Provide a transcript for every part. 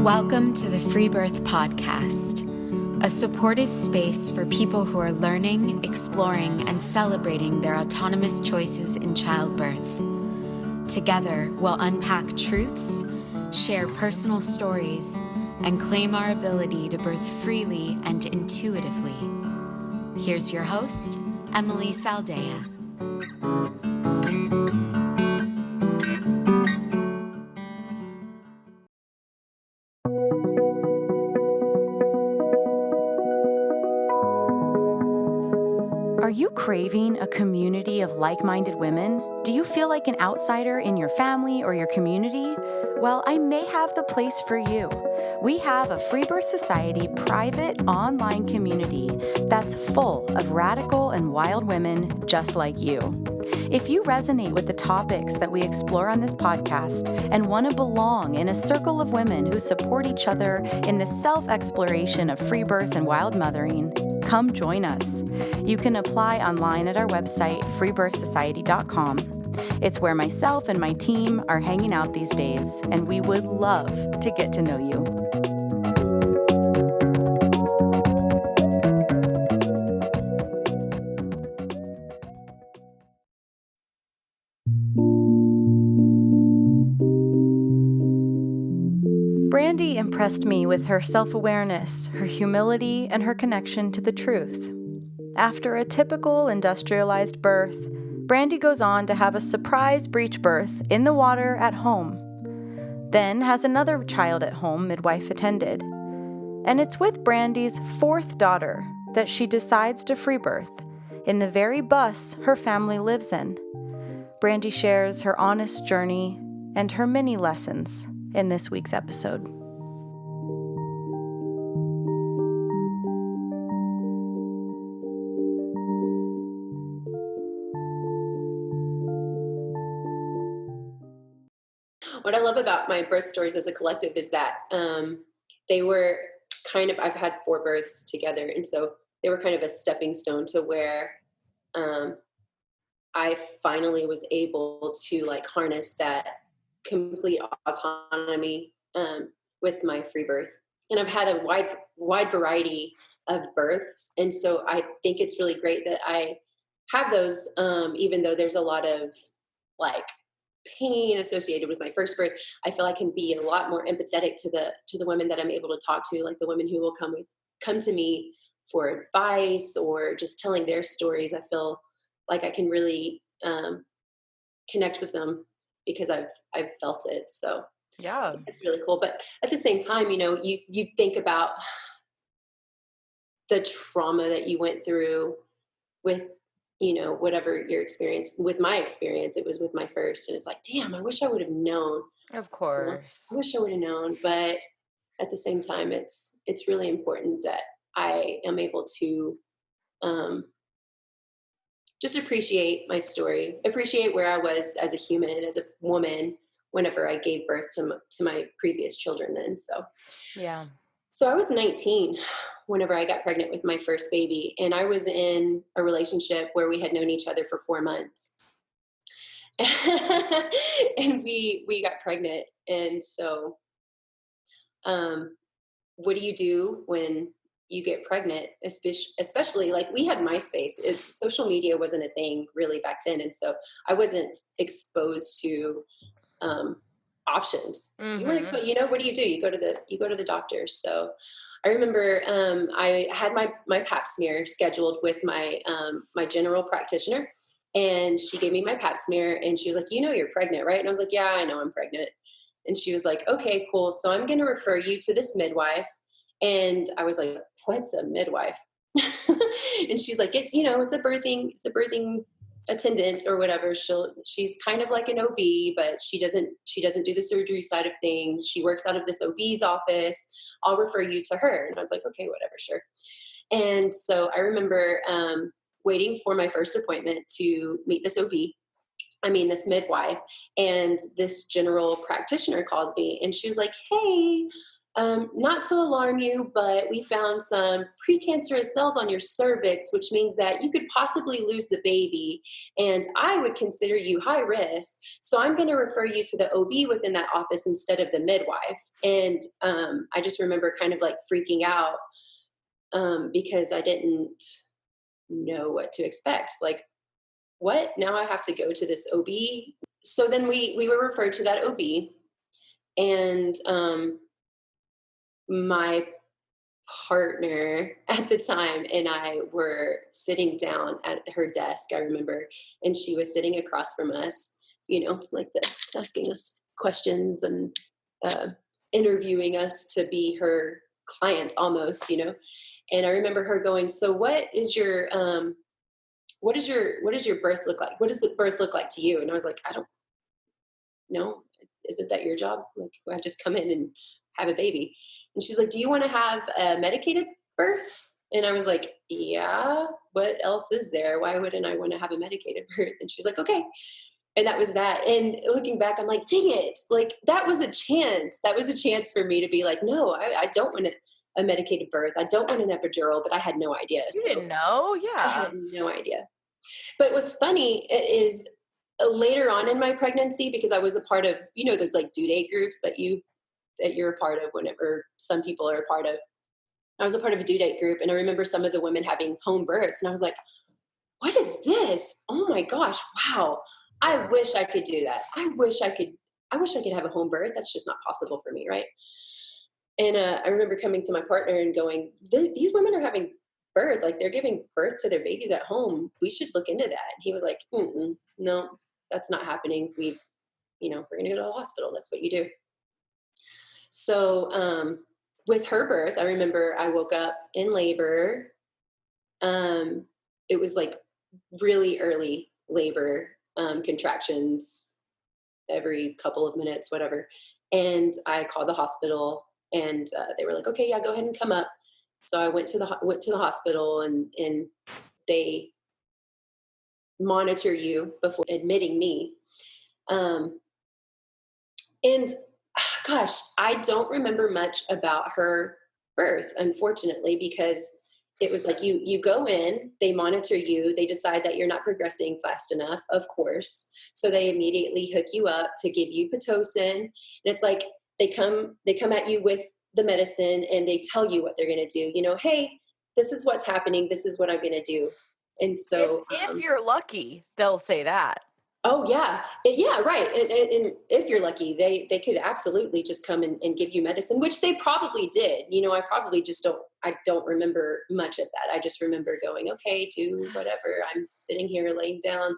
Welcome to the Freebirth podcast, a supportive space for people who are learning, exploring, and celebrating their autonomous choices in childbirth. Together, we'll unpack truths, share personal stories, and claim our ability to birth freely and intuitively. Here's your host, Emily Saldea. Are you craving a community of like-minded women? Do you feel like an outsider in your family or your community? Well, I may have the place for you. We have a Freebirth Society private online community that's full of radical and wild women just like you. If you resonate with the topics that we explore on this podcast and want to belong in a circle of women who support each other in the self-exploration of free birth and wild mothering, come join us. You can apply online at our website, freebirthsociety.com. It's where myself and my team are hanging out these days, and we would love to get to know you. Brandi impressed me with her self-awareness, her humility, and her connection to the truth. After a typical industrialized birth, Brandi goes on to have a surprise breech birth in the water at home, then has another child at home Midwife attended. And it's with Brandi's fourth daughter that she decides to free birth in the very bus her family lives in. Brandi shares her honest journey and her many lessons in this week's episode. What I love about my birth stories as a collective is that they were kind of, I've had 4 births together, and so they were kind of a stepping stone to where I finally was able to harness that complete autonomy with my free birth. And I've had a wide variety of births, and so I think it's really great that I have those, even though there's a lot of pain associated with my first birth. I feel I can be a lot more empathetic to the women that I'm able to talk to, like the women who will come to me for advice or just telling their stories. I feel like I can really connect with them because I've felt it. So Yeah, it's really cool. But at the same time, you think about the trauma that you went through with whatever your experience. With my experience, it was with my first, and it's like, damn, I wish I would have known. of course. I wish I would have known, but at the same time, it's really important that I am able to just appreciate my story, appreciate where I was as a human, as a woman, whenever I gave birth to my previous children. Then, Yeah. So I was 19 whenever I got pregnant with my first baby, and I was in a relationship where we had known each other for 4 months. And we got pregnant. And so what do you do when you get pregnant? Especially we had MySpace. Social media wasn't a thing really back then, and so I wasn't exposed to options. Mm-hmm. You weren't exposed. What do? You go to the doctor. So I remember I had my pap smear scheduled with my my general practitioner, and she gave me my pap smear, and she was like, you're pregnant, right? And I was like, yeah, I know I'm pregnant. And she was like, okay, cool. So I'm going to refer you to this midwife. And I was like, what's a midwife? And she's like, it's a birthing attendant or whatever. She's kind of like an OB, but she doesn't do the surgery side of things. She works out of this OB's office. I'll refer you to her. And I was like, okay, whatever, sure. And so I remember waiting for my first appointment to meet this midwife, and this general practitioner calls me, and she was like, hey, Not to alarm you, but we found some precancerous cells on your cervix, which means that you could possibly lose the baby. And I would consider you high risk. So I'm going to refer you to the OB within that office instead of the midwife. And I just remember kind of like freaking out because I didn't know what to expect. Like, what? Now I have to go to this OB? So then we were referred to that OB. And my partner at the time and I were sitting down at her desk, I remember, and she was sitting across from us, like this, asking us questions and interviewing us to be her clients almost, And I remember her going, "So what is your birth look like? What does the birth look like to you?" And I was like, "I don't know. Isn't that your job? Like, I just come in and have a baby." And she's like, "Do you want to have a medicated birth?" And I was like, "Yeah, what else is there? Why wouldn't I want to have a medicated birth?" And she's like, "Okay." And that was that. And looking back, I'm like, dang it. Like, that was a chance. That was a chance for me to be like, no, I don't want a medicated birth. I don't want an epidural, but I had no idea. You didn't know? Yeah. I had no idea. But what's funny is later on in my pregnancy, because I was a part of, those like due date groups that you're a part of whenever some people are a part of. I was a part of a due date group, and I remember some of the women having home births, and I was like, what is this? Oh my gosh, wow. I wish I could do that. I wish I could have a home birth. That's just not possible for me, right? And I remember coming to my partner and going, these women are having birth, like they're giving birth to their babies at home. We should look into that. And he was like, no, that's not happening. We're going to go to the hospital. That's what you do. So with her birth, I remember I woke up in labor. It was like really early labor, contractions every couple of minutes, whatever. And I called the hospital, and they were like, "Okay, yeah, go ahead and come up." So I went to the hospital, and they monitor you before admitting me. And gosh, I don't remember much about her birth, unfortunately, because it was like you go in, they monitor you, they decide that you're not progressing fast enough, of course. So they immediately hook you up to give you Pitocin. And it's like they come at you with the medicine, and they tell you what they're going to do. Hey, this is what's happening. This is what I'm going to do. And so if you're lucky, they'll say that. Oh yeah. Yeah. Right. And if you're lucky, they could absolutely just come and give you medicine, which they probably did. I probably just I don't remember much of that. I just remember going, okay, do whatever. I'm sitting here laying down,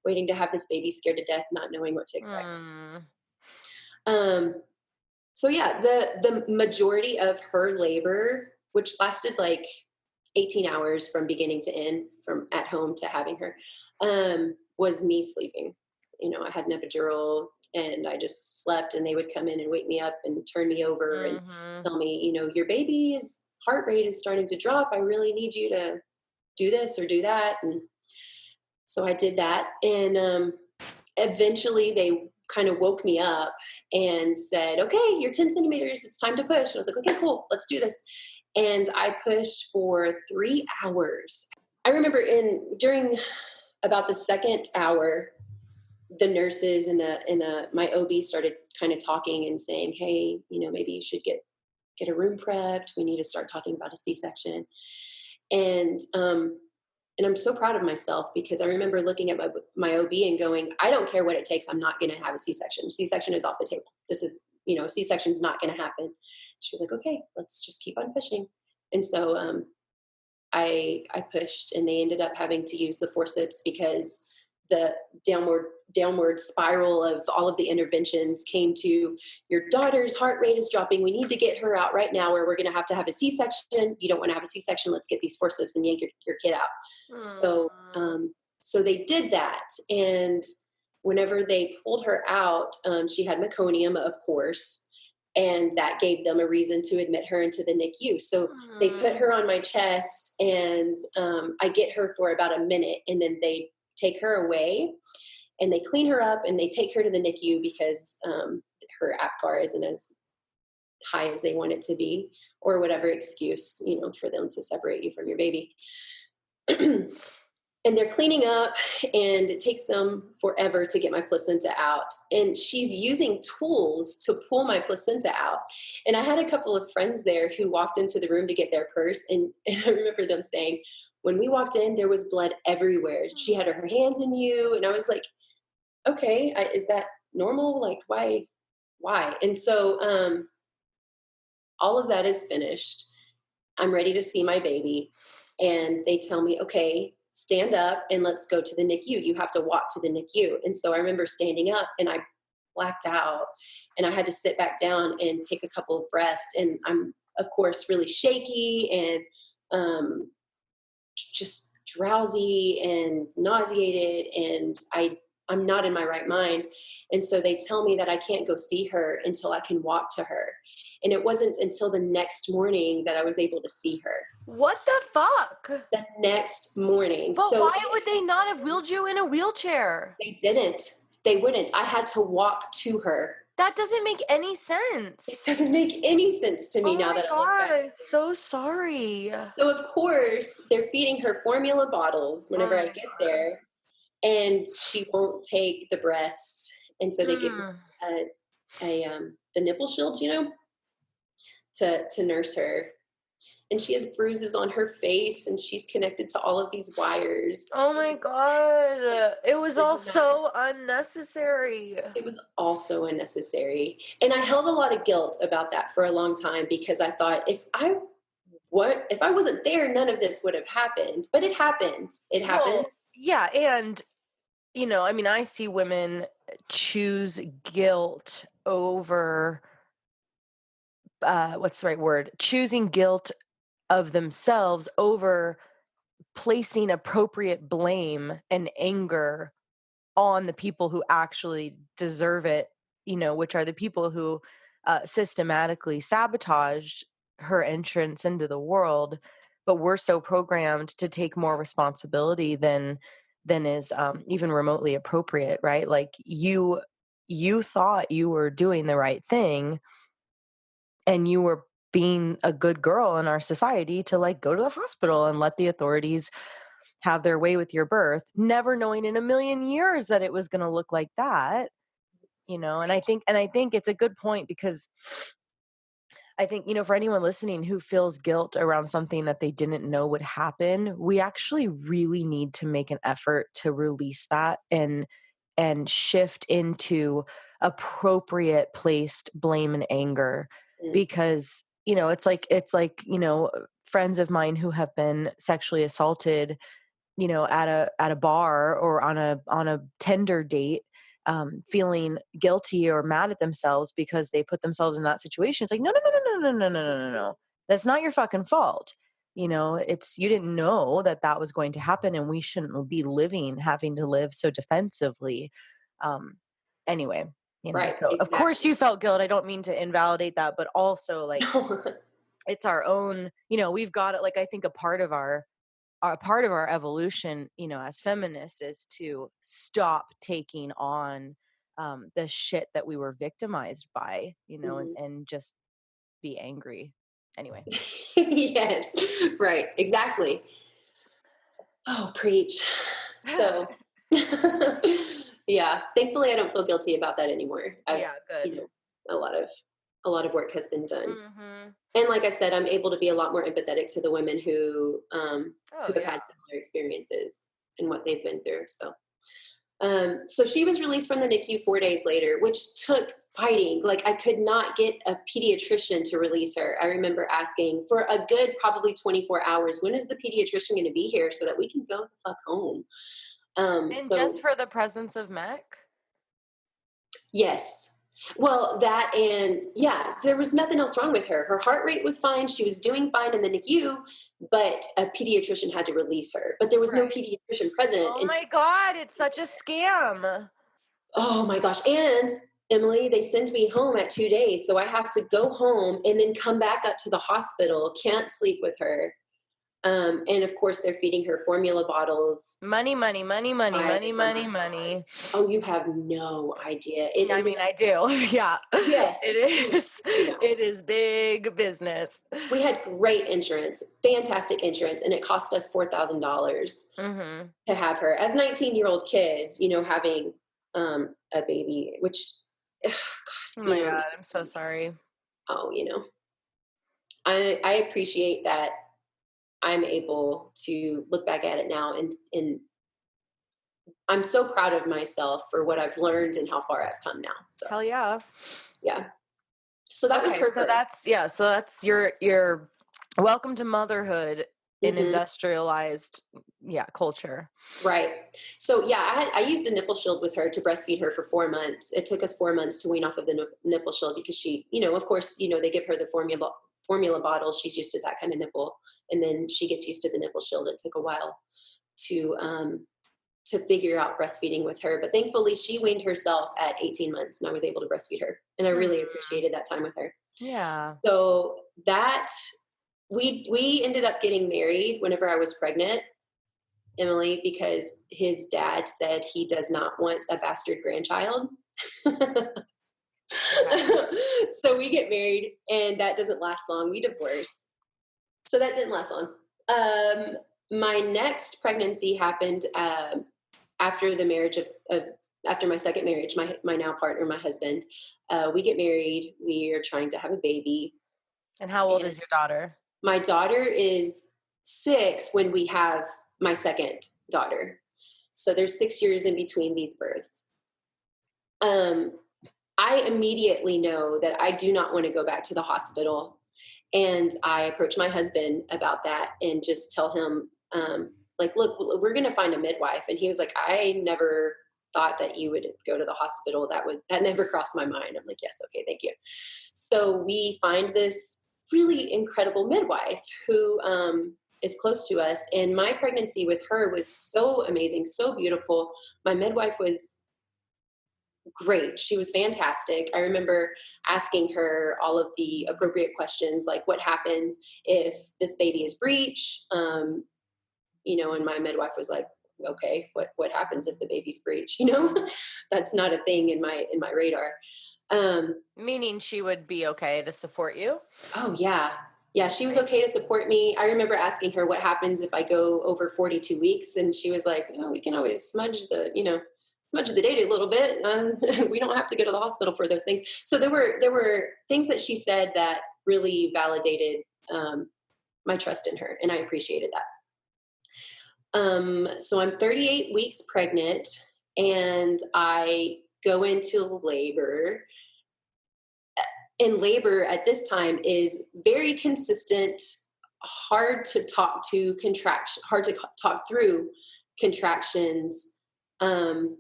waiting to have this baby, scared to death, not knowing what to expect. So yeah, the majority of her labor, which lasted like 18 hours from beginning to end, from at home to having her, was me sleeping. I had an epidural, and I just slept, and they would come in and wake me up and turn me over and tell me, your baby's heart rate is starting to drop. I really need you to do this or do that. And so I did that. And eventually they kind of woke me up and said, "Okay, you're 10 centimeters. It's time to push." And I was like, "Okay, cool. Let's do this." And I pushed for 3 hours. I remember during about the second hour, the nurses and my OB started kind of talking and saying, "Hey, maybe you should get a room prepped. We need to start talking about a C-section." And I'm so proud of myself, because I remember looking at my OB and going, "I don't care what it takes. I'm not going to have a C-section. C-section is off the table. This is, C-section is not going to happen." She was like, "Okay, let's just keep on pushing." And so I pushed, and they ended up having to use the forceps because the downward spiral of all of the interventions came to, "Your daughter's heart rate is dropping. We need to get her out right now, or we're going to have a C-section. You don't want to have a C-section. Let's get these forceps and yank your kid out." So they did that. And whenever they pulled her out, she had meconium, of course, and that gave them a reason to admit her into the NICU. So they put her on my chest, and I get her for about a minute, and then they take her away, and they clean her up, and they take her to the NICU because her APGAR isn't as high as they want it to be, or whatever excuse, for them to separate you from your baby. And they're cleaning up, and it takes them forever to get my placenta out. And she's using tools to pull my placenta out. And I had a couple of friends there who walked into the room to get their purse. And I remember them saying, when we walked in, there was blood everywhere. She had her hands in you. And I was like, okay, is that normal? Like, why? And so all of that is finished. I'm ready to see my baby. And they tell me, okay, stand up and let's go to the NICU. You have to walk to the NICU. And so I remember standing up, and I blacked out, and I had to sit back down and take a couple of breaths. And I'm, of course, really shaky and just drowsy and nauseated, and I'm not in my right mind. And so they tell me that I can't go see her until I can walk to her. And it wasn't until the next morning that I was able to see her. What the fuck? The next morning. But so why would they not have wheeled you in a wheelchair? They didn't. They wouldn't. I had to walk to her. That doesn't make any sense. It doesn't make any sense to me now that I look back. I'm so sorry. So of course they're feeding her formula bottles whenever I get there, and she won't take the breast, and so they give her the nipple shields, to nurse her. And she has bruises on her face, and she's connected to all of these wires. Oh my God. It was all so unnecessary. It was also unnecessary. And I held a lot of guilt about that for a long time, because I thought if I wasn't there, none of this would have happened. But it happened. It happened. Well, yeah. And, I see women choose guilt over, what's the right word? Choosing guilt of themselves over placing appropriate blame and anger on the people who actually deserve it, which are the people who systematically sabotaged her entrance into the world. But we're so programmed to take more responsibility than is even remotely appropriate, right? Like you thought you were doing the right thing, and you were being a good girl in our society to go to the hospital and let the authorities have their way with your birth, never knowing in a million years that it was going to look like that, and I think it's a good point, because I think, for anyone listening who feels guilt around something that they didn't know would happen, we actually really need to make an effort to release that and shift into appropriate placed blame and anger. Because, it's like, friends of mine who have been sexually assaulted, at a bar or on a Tinder date, feeling guilty or mad at themselves because they put themselves in that situation. It's like, no. That's not your fucking fault. It's, you didn't know that was going to happen, and we shouldn't be having to live so defensively. Anyway. Right. So exactly. Of course you felt guilt. I don't mean to invalidate that, but also it's our own, we've got it. I think a part of our evolution, as feminists, is to stop taking on the shit that we were victimized by, and just be angry. Anyway. Yes. Right. Exactly. Oh, preach. So yeah, thankfully I don't feel guilty about that anymore. Good. A lot of work has been done. Mm-hmm. And like I said, I'm able to be a lot more empathetic to the women who have had similar experiences and what they've been through. So she was released from the NICU 4 days later, which took fighting. I could not get a pediatrician to release her. I remember asking for a good probably 24 hours, when is the pediatrician going to be here so that we can go the fuck home? And just for the presence of mech? Yes. Well, that, and there was nothing else wrong with her. Her heart rate was fine. She was doing fine in the NICU, but a pediatrician had to release her. But there was no pediatrician present. Oh my God, it's such a scam. Oh my gosh. And Emily, they send me home at 2 days. So I have to go home and then come back up to the hospital, can't sleep with her. And of course they're feeding her formula bottles. Money, money, money, money, by money, the time. money, money. Oh, you have no idea. It I ended mean, up, I do. Yeah. yes, It is. you know, It is big business. we had great insurance, fantastic insurance, and it cost us $4,000 Mm-hmm. to have her as 19-year-old kids, you know, having a baby, which, ugh, Oh God, my you know, God, I'm so sorry. oh, you know, I appreciate that I'm able to look back at it now, and I'm so proud of myself for what I've learned and how far I've come now. So Hell yeah. yeah. So that was Okay, her so birth. that's your welcome to motherhood in Mhm. industrialized culture. Right. So yeah, I used a nipple shield with her to breastfeed her for 4 months. It took us 4 months to wean off of the nipple shield because she, you know, of course, you know, they give her the formula bottle. She's used to that kind of nipple, and then she gets used to the nipple shield. It took a while to figure out breastfeeding with her, but thankfully she weaned herself at 18 months, and I was able to breastfeed her, and I really Mhm. appreciated that time with her. Yeah. So that we ended up getting married whenever I was pregnant, Emily, because his dad said he does not want a bastard grandchild. Okay. So we get married, and that doesn't last long. We divorce. So that didn't last long. My next pregnancy happened after the marriage of after my second marriage, my now partner, my husband. We get married. We are trying to have a baby. And how old And is your daughter? my daughter is 6 when we have my second daughter. So there's 6 years in between these births. I immediately know that I do not want to go back to the hospital. And I approach my husband about that and just tell him, like, look, we're going to find a midwife. And he was like, I never thought that you would go to the hospital. That never crossed my mind. I'm like, yes. Okay. Thank you. So we find this really incredible midwife who, is close to us. And my pregnancy with her was so amazing, so beautiful. My midwife was great. She was fantastic. I remember asking her all of the appropriate questions, like what happens if this baby is breech? You know, and my midwife was like, okay, what happens if the baby's breech? You know, that's not a thing in my radar. Meaning she would be okay to support you? Oh yeah. Yeah, she was okay to support me. I remember asking her what happens if I go over 42 weeks, and she was like, "Oh, we can always smudge the data a little bit. We don't have to go to the hospital for those things." So there were things that she said that really validated my trust in her, and I appreciated that. So I'm 38 weeks pregnant, and I go into labor. In labor at this time is very consistent, hard to talk through contractions. Um,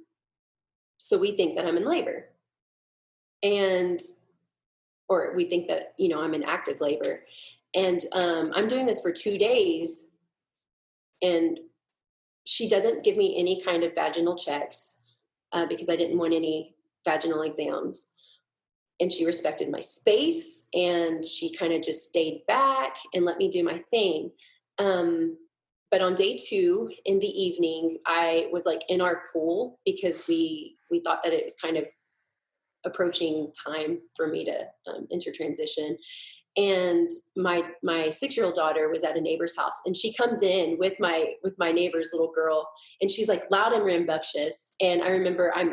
so we think that I'm in labor, and or we think that, you know, I'm in active labor, and I'm doing this for 2 days, and she doesn't give me any kind of vaginal checks because I didn't want any vaginal exams. And she respected my space, and she kind of just stayed back and let me do my thing. But on day 2 in the evening, I was like in our pool because we thought that it was kind of approaching time for me to enter transition. And my 6-year-old daughter was at a neighbor's house, and she comes in with my neighbor's little girl, and she's like loud and rambunctious. And I remember I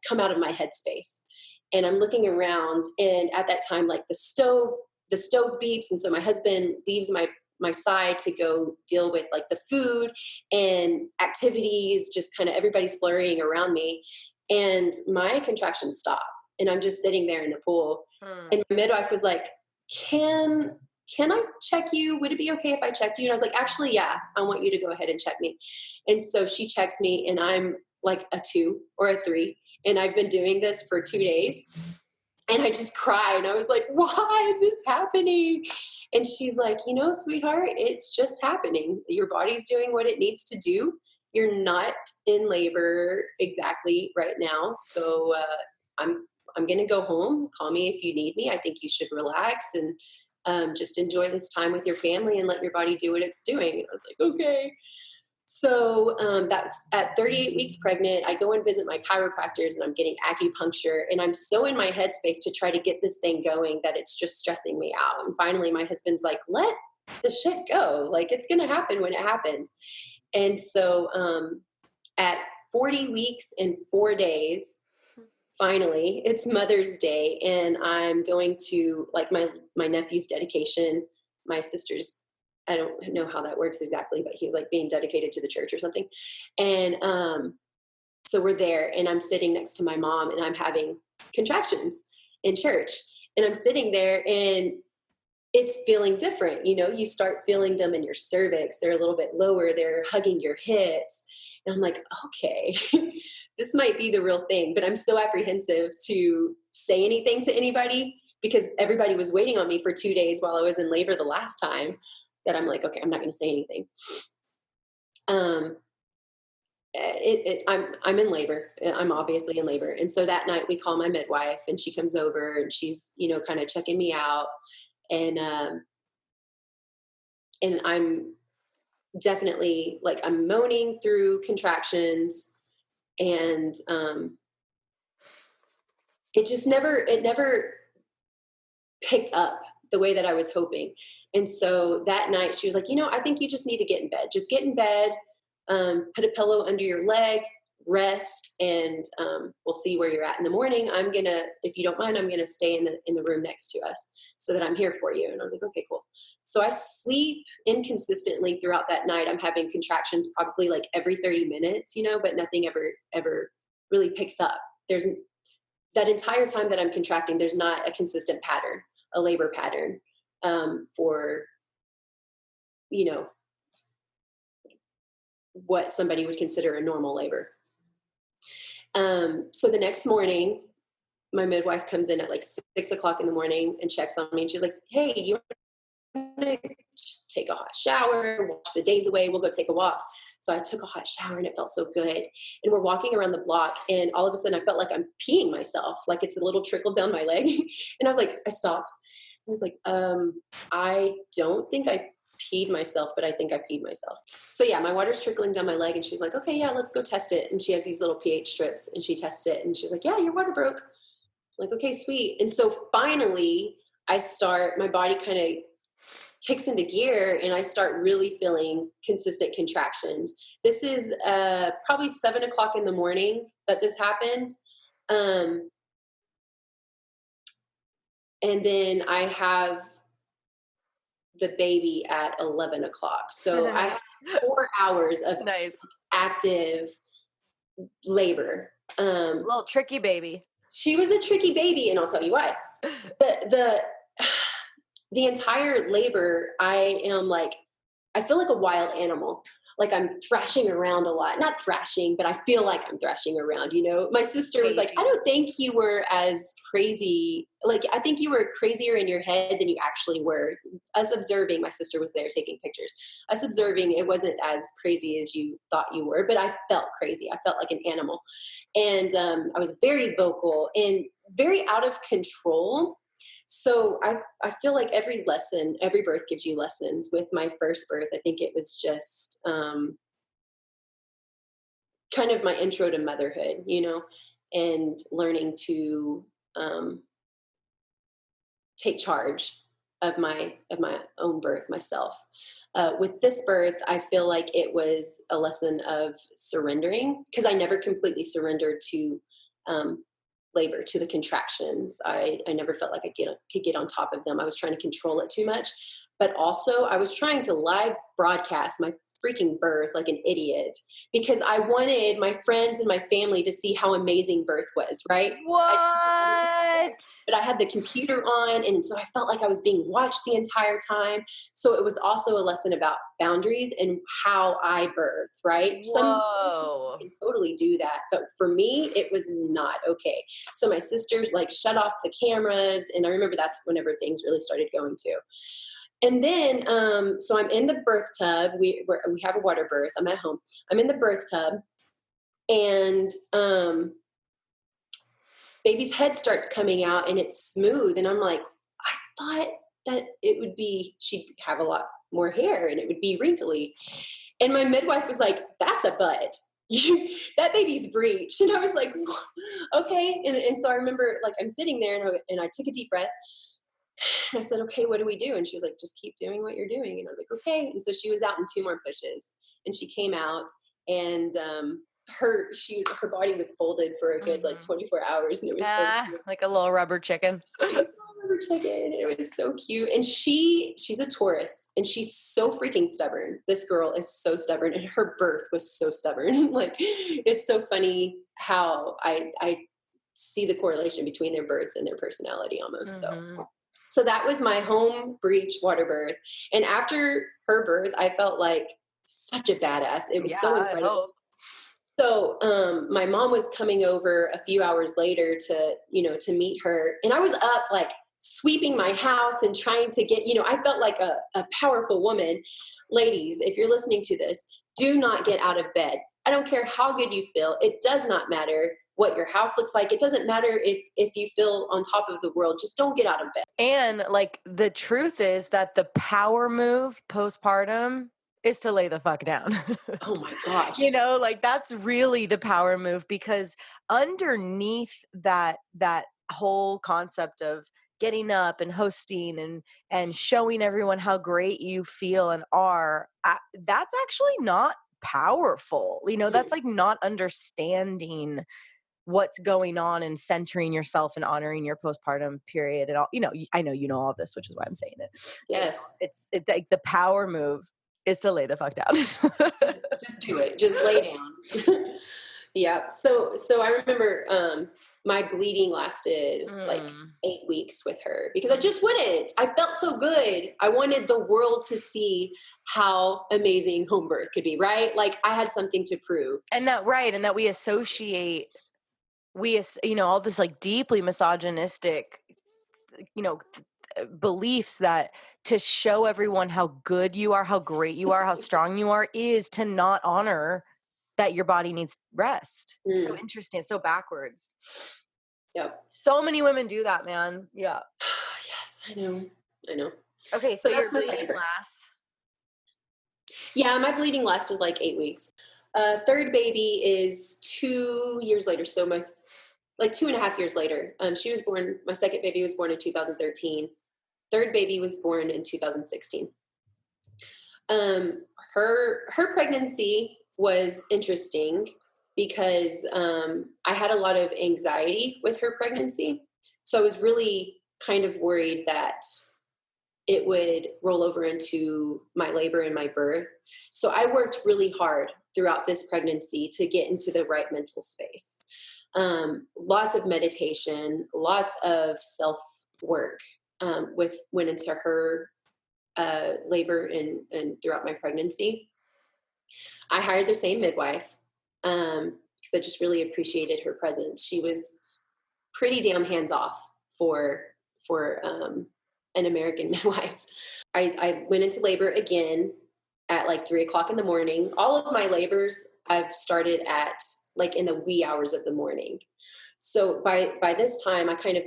come out of my headspace, and I'm looking around, and at that time, like the stove beeps, and so my husband leaves my side to go deal with like the food and activities, just kind of everybody's flurrying around me, and my contractions stop, and I'm just sitting there in the pool. And my midwife was like, can I check you? Would it be okay if I checked you? And I was like, actually, yeah, I want you to go ahead and check me. And so she checks me, and I'm like a 2 or a 3. And I've been doing this for 2 days. And I just cried. I was like, why is this happening? And she's like, you know, sweetheart, it's just happening. Your body's doing what it needs to do. You're not in labor exactly right now. So I'm going to go home. Call me if you need me. I think you should relax. And Just enjoy this time with your family and let your body do what it's doing. And I was like, okay. So that's at 38 weeks pregnant. I go and visit my chiropractors and I'm getting acupuncture, and I'm so in my headspace to try to get this thing going that it's just stressing me out. And finally my husband's like, let the shit go. Like, it's going to happen when it happens. And so at 40 weeks and 4 days, finally, it's Mother's Day, and I'm going to, like, my nephew's dedication, my sister's, I don't know how that works exactly, but he was like being dedicated to the church or something. And so we're there, and I'm sitting next to my mom, and I'm having contractions in church, and I'm sitting there, and it's feeling different. You know, you start feeling them in your cervix. They're a little bit lower. They're hugging your hips. And I'm like, okay, this might be the real thing, but I'm so apprehensive to say anything to anybody because everybody was waiting on me for 2 days while I was in labor the last time, that I'm like, okay, I'm not going to say anything. I'm in labor. I'm obviously in labor. And so that night we call my midwife, and she comes over, and she's, you know, kind of checking me out. And I'm definitely, like, I'm moaning through contractions, and it never picked up the way that I was hoping. And so that night she was like, you know, I think you just need to get in bed. Just get in bed, put a pillow under your leg, rest, and we'll see where you're at in the morning. If you don't mind, I'm gonna stay in the room next to us so that I'm here for you. And I was like, okay, cool. So I sleep inconsistently throughout that night. I'm having contractions probably like every 30 minutes, you know, but nothing ever really picks up. There's that entire time that I'm contracting, there's not a consistent pattern, a labor pattern, for, you know, what somebody would consider a normal labor. So the next morning, my midwife comes in at like 6 o'clock in the morning and checks on me. And she's like, hey, you want to just take a hot shower, wash the days away, we'll go take a walk. So I took a hot shower, and it felt so good. And we're walking around the block, and all of a sudden I felt like I'm peeing myself. Like, it's a little trickle down my leg. And I was like, I stopped. I was like, I don't think I peed myself, but I think I peed myself. So yeah, my water's trickling down my leg, and she's like, okay, yeah, let's go test it. And she has these little pH strips, and she tests it, and she's like, yeah, your water broke. I'm like, okay, sweet. And so finally my body kind of kicks into gear, and I start really feeling consistent contractions. This is probably 7 o'clock in the morning that this happened. And then I have the baby at 11 o'clock. So I have 4 hours of Nice. active labor. Little tricky baby. She was a tricky baby, and I'll tell you why. The entire labor, I feel like a wild animal. Like, I'm thrashing around a lot. Not thrashing, but I feel like I'm thrashing around, you know? My sister was like, I don't think you were as crazy. Like, I think you were crazier in your head than you actually were. Us observing, my sister was there taking pictures. Us observing, it wasn't as crazy as you thought you were, but I felt crazy. I felt like an animal. And I was very vocal and very out of control. So I feel like every birth gives you lessons. With my first birth, I think it was just kind of my intro to motherhood, you know, and learning to take charge of my own birth myself. With this birth, I feel like it was a lesson of surrendering, because I never completely surrendered to labor, to the contractions. I never felt like I could get on top of them. I was trying to control it too much, but also I was trying to live broadcast my freaking birth like an idiot, because I wanted my friends and my family to see how amazing birth was, right? What? But I had the computer on, and so I felt like I was being watched the entire time. So it was also a lesson about boundaries and how I birth, right? Some people can totally do that, but for me, it was not okay. So my sisters like shut off the cameras, and I remember that's whenever things really started going too. And then, so I'm in the birth tub. We have a water birth. I'm at home. I'm in the birth tub, and baby's head starts coming out, and it's smooth. And I'm like, I thought that it would be, she'd have a lot more hair and it would be wrinkly. And my midwife was like, that's a butt. That baby's breech. And I was like, okay. And so I remember like I'm sitting there and I took a deep breath and I said, okay, what do we do? And she was like, just keep doing what you're doing. And I was like, okay. And so she was out in 2 more pushes and she came out and, her body was folded for a good like 24 hours and it was so cute. Like a little rubber chicken. She was a rubber chicken. It was so cute. And she's a Taurus and she's so freaking stubborn. This girl is so stubborn and her birth was so stubborn. Like it's so funny how I see the correlation between their births and their personality almost. So that was my home breech water birth. And after her birth, I felt like such a badass. It was so incredible. So my mom was coming over a few hours later to meet her. And I was up like sweeping my house and trying to get, I felt like a powerful woman. Ladies, if you're listening to this, do not get out of bed. I don't care how good you feel. It does not matter what your house looks like. It doesn't matter if you feel on top of the world. Just don't get out of bed. And like the truth is that the power move postpartum is to lay the fuck down. Oh my gosh. Like that's really the power move, because underneath that whole concept of getting up and hosting and showing everyone how great you feel and are, that's actually not powerful. That's like not understanding what's going on and centering yourself and honoring your postpartum period and all. I know all of this, which is why I'm saying it. Yes. It's like the power move is to lay the fuck down. just do it. Just lay down. Yeah. So I remember my bleeding lasted like 8 weeks with her because I just wouldn't. I felt so good. I wanted the world to see how amazing home birth could be, right? Like I had something to prove. And that we associate, all this like deeply misogynistic, beliefs that to show everyone how good you are, how great you are, how strong you are, is to not honor that your body needs rest. So interesting. So backwards. Yep. So many women do that, man. Yeah. Yes, I know. Okay. So your bleeding lasts. Yeah. My bleeding lasted like 8 weeks. Third baby is 2 years later. So like 2.5 years later, she was born, my second baby was born in 2013. Third baby was born in 2016. Her pregnancy was interesting because I had a lot of anxiety with her pregnancy. So I was really kind of worried that it would roll over into my labor and my birth. So I worked really hard throughout this pregnancy to get into the right mental space. Lots of meditation, lots of self-work went into her labor and throughout my pregnancy. I hired the same midwife because I just really appreciated her presence. She was pretty damn hands-off for an American midwife. I went into labor again at like 3:00 in the morning. All of my labors I've started at like in the wee hours of the morning. So by this time, I kind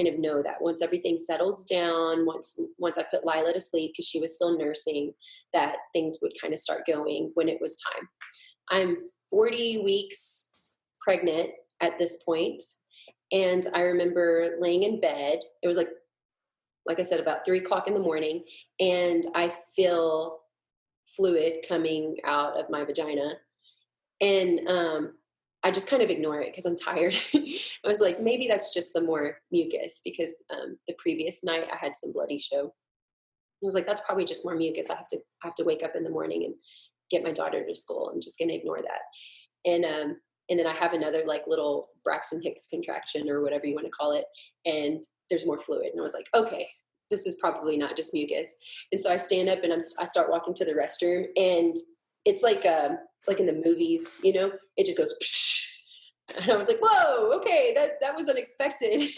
of know that once everything settles down, once I put Lila to sleep because she was still nursing, that things would kind of start going when it was time. I'm 40 weeks pregnant at this point, and I remember laying in bed. It was like I said, about 3:00 in the morning, and I feel fluid coming out of my vagina, and I just kind of ignore it because I'm tired. I was like, maybe that's just some more mucus because the previous night I had some bloody show. I was like, that's probably just more mucus. I have to wake up in the morning and get my daughter to school. I'm just going to ignore that. And then I have another like little Braxton Hicks contraction or whatever you want to call it. And there's more fluid. And I was like, okay, this is probably not just mucus. And so I stand up and I start walking to the restroom, and it's like in the movies, it just goes, psh. And I was like, whoa, okay, that was unexpected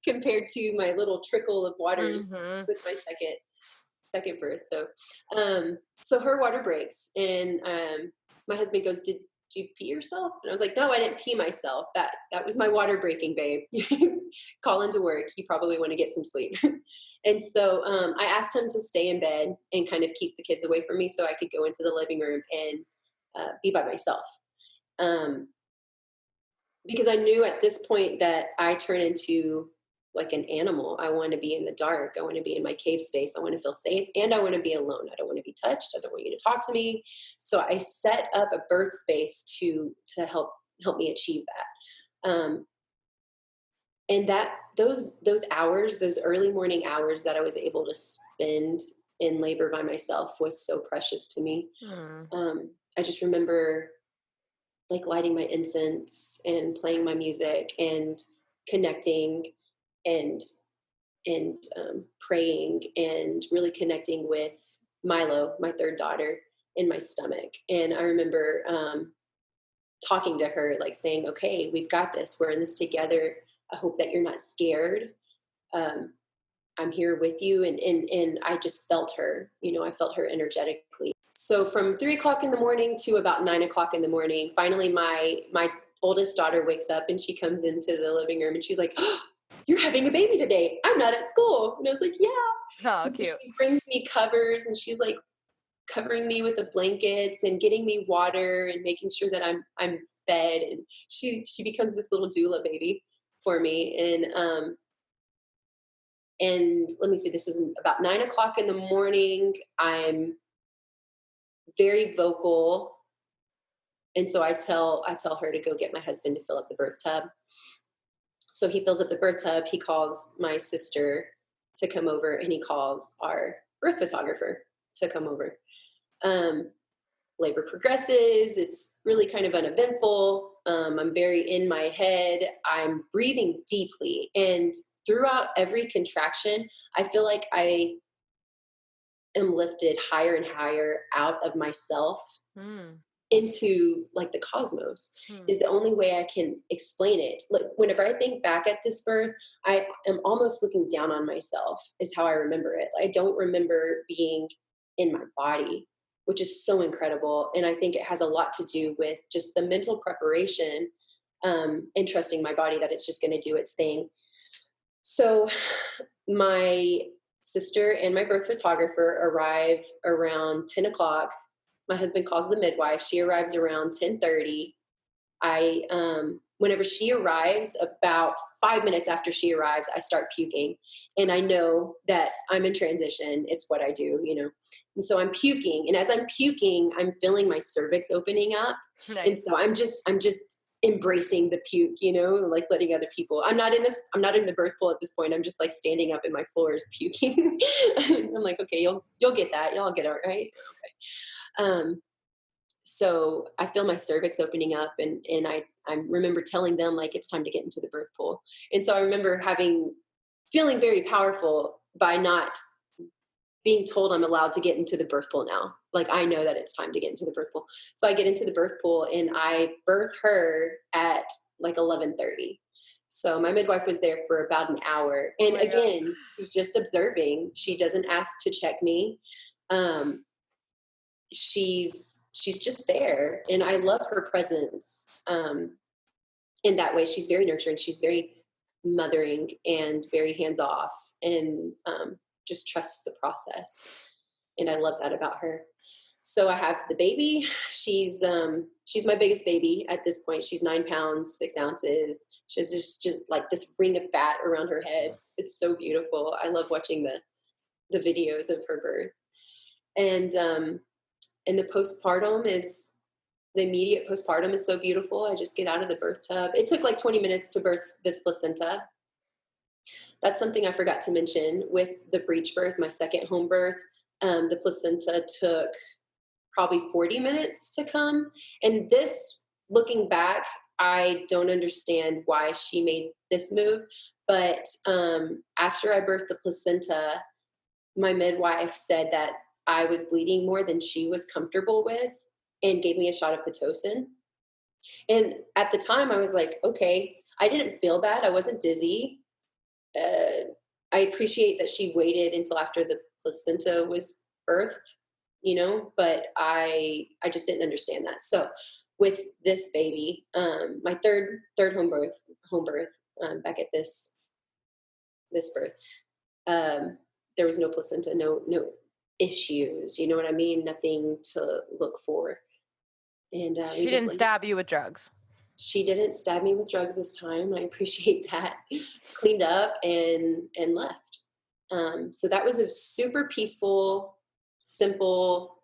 compared to my little trickle of waters with my second birth. So her water breaks, and my husband goes, did you pee yourself? And I was like, no, I didn't pee myself. That was my water breaking, babe. Call into work. You probably want to get some sleep. And so I asked him to stay in bed and kind of keep the kids away from me so I could go into the living room and be by myself. Um, because I knew at this point that I turn into like an animal. I want to be in the dark. I want to be in my cave space. I want to feel safe, and I want to be alone. I don't want to be touched. I don't want you to talk to me. So I set up a birth space to help me achieve that. And that those hours, those early morning hours that I was able to spend in labor by myself was so precious to me. I just remember like lighting my incense and playing my music and connecting and praying and really connecting with Milo, my third daughter, in my stomach. And I remember talking to her, like saying, okay, we've got this. We're in this together. I hope that you're not scared. I'm here with you. And I just felt her, I felt her energetically. So from 3:00 in the morning to about 9:00 in the morning, finally my oldest daughter wakes up and she comes into the living room and she's like, oh, you're having a baby today. I'm not at school. And I was like, yeah. Oh, And so cute. she brings me covers and she's like covering me with the blankets and getting me water and making sure that I'm fed. And she becomes this little doula baby for me. And let me see, this was about 9:00 in the morning. I'm very vocal. And so I tell her to go get my husband to fill up the birth tub. So he fills up the birth tub. He calls my sister to come over and he calls our birth photographer to come over. Labor progresses. It's really kind of uneventful. I'm very in my head. I'm breathing deeply. And throughout every contraction, I feel like I am lifted higher and higher out of myself into like the cosmos is the only way I can explain it. Like whenever I think back at this birth, I am almost looking down on myself is how I remember it. I don't remember being in my body, which is so incredible. And I think it has a lot to do with just the mental preparation and trusting my body that it's just going to do its thing. So my sister and my birth photographer arrive around 10:00. My husband calls the midwife. She arrives around 10:30. Whenever she arrives, about 5 minutes after she arrives, I start puking. And I know that I'm in transition. It's what I do, And so I'm puking. And as I'm puking, I'm feeling my cervix opening up. Nice. And so I'm just embracing the puke, like letting other people. I'm not in the birth pool at this point. I'm just like standing up in my floors puking. I'm like, okay, you'll get that. Y'all get it, right? Okay. So I feel my cervix opening up and I remember telling them like, it's time to get into the birth pool. And so I remember feeling very powerful by not being told I'm allowed to get into the birth pool now. Like I know that it's time to get into the birth pool. So I get into the birth pool and I birth her at like 11:30. So my midwife was there for about an hour. And again, she's just observing. She doesn't ask to check me. She's just there. And I love her presence. In that way, she's very nurturing. She's very mothering and very hands off and just trusts the process. And I love that about her. So I have the baby. She's my biggest baby at this point. She's 9 pounds, 6 ounces. She has just like this ring of fat around her head. It's so beautiful. I love watching the videos of her birth. And the immediate postpartum is so beautiful. I just get out of the birth tub. It took like 20 minutes to birth this placenta. That's something I forgot to mention with the breech birth, my second home birth. The placenta took probably 40 minutes to come. And this, looking back, I don't understand why she made this move. But after I birthed the placenta, my midwife said that I was bleeding more than she was comfortable with and gave me a shot of Pitocin. And at the time I was like, okay, I didn't feel bad. I wasn't dizzy. I appreciate that she waited until after the placenta was birthed, but I just didn't understand that. So with this baby, my third home birth, back at this birth, there was no placenta, no issues. You know what I mean? Nothing to look for. And she didn't stab you with drugs. She didn't stab me with drugs this time. I appreciate that. Cleaned up and left. So that was a super peaceful, simple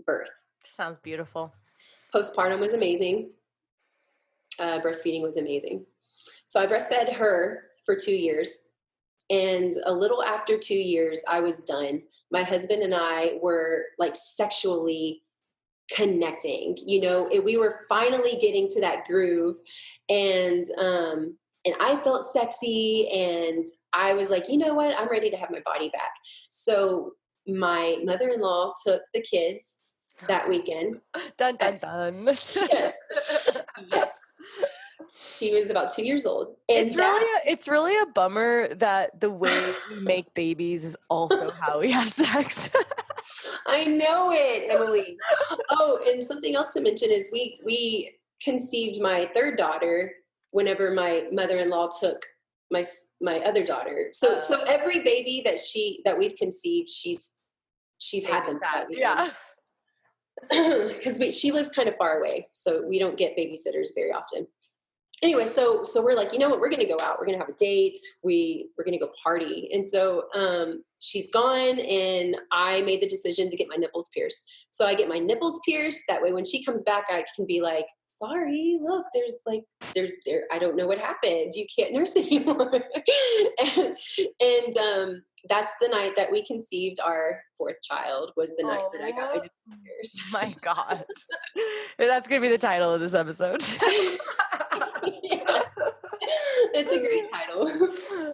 birth. Sounds beautiful. Postpartum was amazing. Breastfeeding was amazing. So I breastfed her for 2 years. And a little after 2 years, I was done. My husband and I were like sexually connecting, we were finally getting to that groove. And I felt sexy, and I was like, you know what? I'm ready to have my body back. So my mother-in-law took the kids that weekend. Dun, dun, dun. Yes. Yes. She was about 2 years old. And it's really a bummer that the way we make babies is also how we have sex. I know it, Emily. Oh, and something else to mention is we conceived my third daughter whenever my mother-in-law took my other daughter. So every baby that we've conceived, she's had them. Yeah. Because she lives kind of far away, so we don't get babysitters very often. Anyway, so we're like, you know what, we're going to go out. We're going to have a date. We're going to go party. And so she's gone, and I made the decision to get my nipples pierced. So I get my nipples pierced. That way, when she comes back, I can be like, sorry, look, there's like, there, I don't know what happened. You can't nurse anymore. and that's the night that we conceived our fourth child, was the night that I got my nipples pierced. My God. That's going to be the title of this episode. Yeah. It's a great title.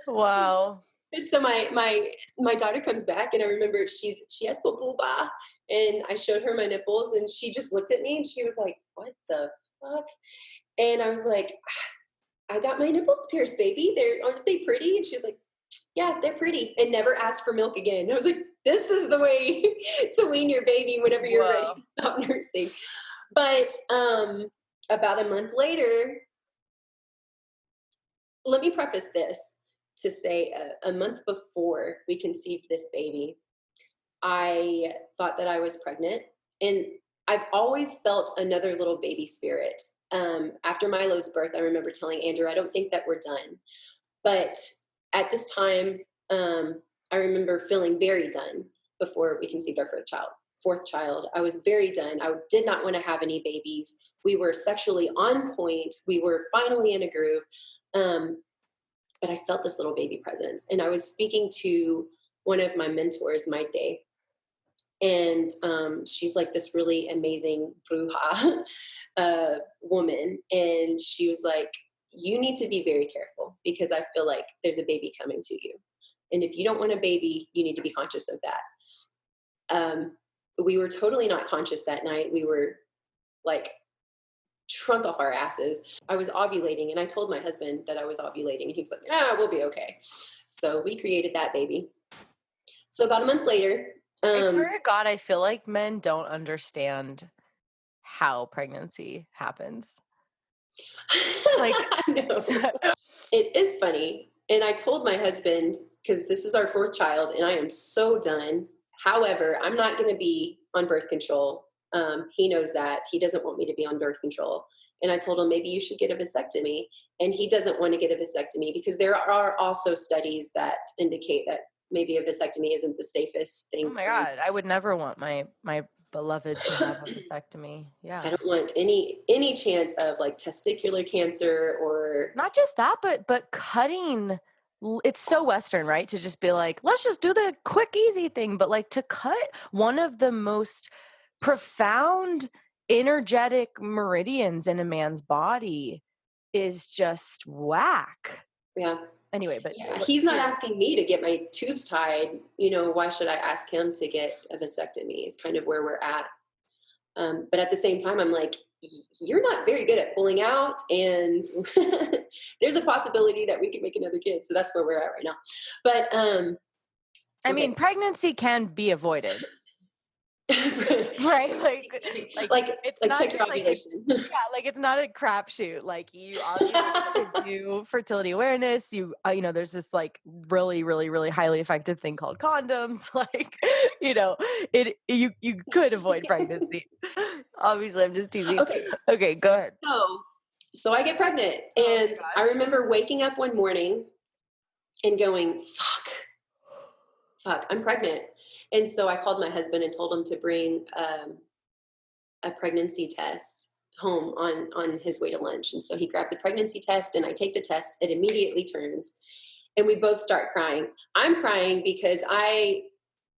Wow. And so my daughter comes back, and I remember she has booba, and I showed her my nipples, and she just looked at me, and she was like, what the fuck? And I was like, I got my nipples pierced, baby. Aren't they pretty? And she was like, yeah, they're pretty, and never asked for milk again. I was like, this is the way to wean your baby whenever you're ready to stop nursing. But about a month later, let me preface this to say a month before we conceived this baby, I thought that I was pregnant, and I've always felt another little baby spirit. After Milo's birth, I remember telling Andrew, I don't think that we're done. But at this time, I remember feeling very done before we conceived our fourth child. I was very done. I did not want to have any babies. We were sexually on point. We were finally in a groove. But I felt this little baby presence. And I was speaking to one of my mentors, Maite, and she's like this really amazing bruja woman. And she was like, you need to be very careful, because I feel like there's a baby coming to you. And if you don't want a baby, you need to be conscious of that. We were totally not conscious that night. We were like shrunk off our asses. I was ovulating, and I told my husband that I was ovulating, and he was like, we'll be okay. So we created that baby. So about a month later, I swear to God, I feel like men don't understand how pregnancy happens. Like, I know. It is funny. And I told my husband, because this is our fourth child, and I am so done. However, I'm not going to be on birth control. He knows that. He doesn't want me to be on birth control. And I told him, maybe you should get a vasectomy. And he doesn't want to get a vasectomy, because there are also studies that indicate that maybe a vasectomy isn't the safest thing. Oh my God. I would never want my beloved to have a vasectomy. Yeah. I don't want any chance of like testicular cancer, or not just that, but cutting. It's so Western, right? To just be like, let's just do the quick, easy thing. But like, to cut one of the most profound energetic meridians in a man's body is just whack. Yeah. Anyway, but yeah, he's not asking me to get my tubes tied. Why should I ask him to get a vasectomy? Is kind of where we're at. But at the same time, I'm like, you're not very good at pulling out, and there's a possibility that we could make another kid. So that's where we're at right now. But I mean, pregnancy can be avoided. Right? It's Like not check your just like ovulation. yeah, like it's not a crapshoot. Like you obviously need to do fertility awareness. There's this like really, really, really highly effective thing called condoms. Like, you could avoid pregnancy. Obviously, I'm just teasing. Okay, Okay, go ahead. so I get pregnant, Oh my and I gosh. remember waking up one morning and going, fuck, I'm pregnant. And so I called my husband and told him to bring a pregnancy test home on his way to lunch. And so he grabs a pregnancy test, and I take the test. It immediately turns, and we both start crying. I'm crying because I